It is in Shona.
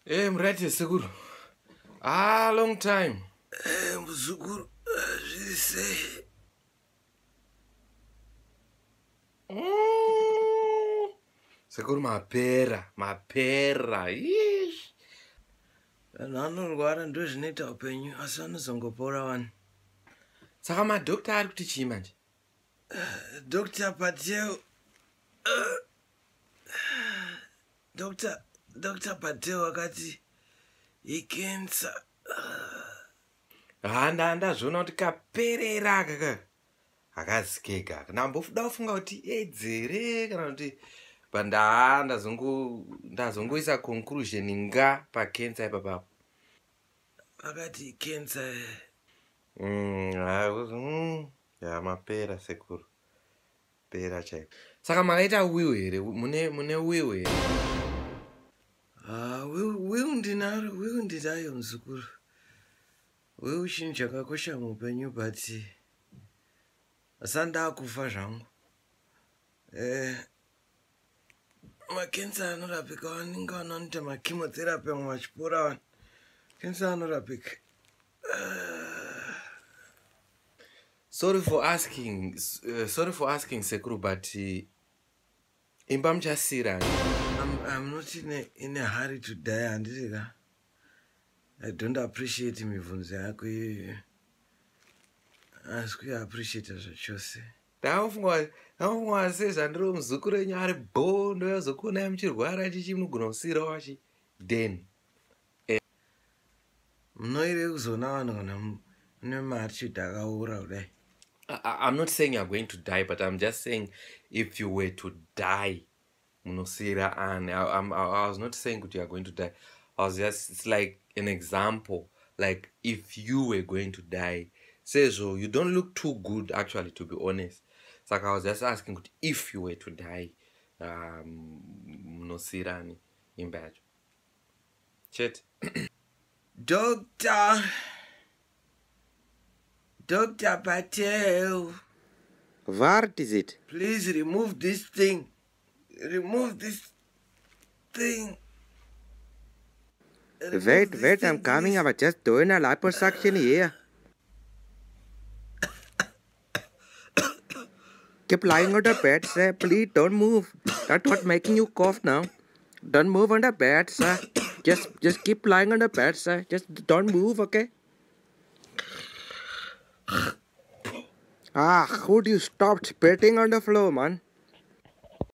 Hey, mrati Seguru. Long time. Mzukuru, say. Seguru mapera. Yeesh. Anorwara ndo zvinoita upenyu asi anozongopora wani. Saka madhokta ari kuti chii manje? Dr. Patel. Dr. Patel wakati ikensa. Ndazviona kuti kaperera kaka. Akazikeka. Nambofuda kufunga kuti edzere kana kuti ndazongoisa conclusion nga pakensa ipapapo. Wakati ikensa. Ya mapera Sekuru. Pera chai. Saka makaita wiu here, mune wiu here. Wiu ndinayo mzukuru. Wiu chinhu chakakosha muupenyu but asanda kufa zvangu. Makensa anorapika waninga wanoita makimotherapy amwe vachipora wani. Kensa anorapika. Sorry for asking Sekuru, but imba muchasira. I'm not in a hurry to die, handisika. I don't appreciate mibvunzo yako iyoyo. Asi kuappreciate zvachose. Ndafunga sezvandiri muzukuru wenyu ari bhondo yazokuonai muchirwara chichi munogona kusirawo vachi then. Munoire kuzoona vanhu kana mune maatitude akaura kudai. I'm not saying you're going to die, but I'm just saying if you were to die, munosira ani. I was not saying that you are going to die. It's like an example. Like if you were going to die, say so, you don't look too good actually, to be honest. It's like I was just asking if you were to die, munosira ani imbacho. Chet. Dr. Patel. What is it? Please remove this thing. Remove this thing. Wait, I'm coming. I was just doing a liposuction here. Keep lying on the bed, sir. Please don't move. That's what making you cough now. Don't move on the bed, sir. Just keep lying on the bed, sir. Just don't move, okay? Would you stop spitting on the floor, man?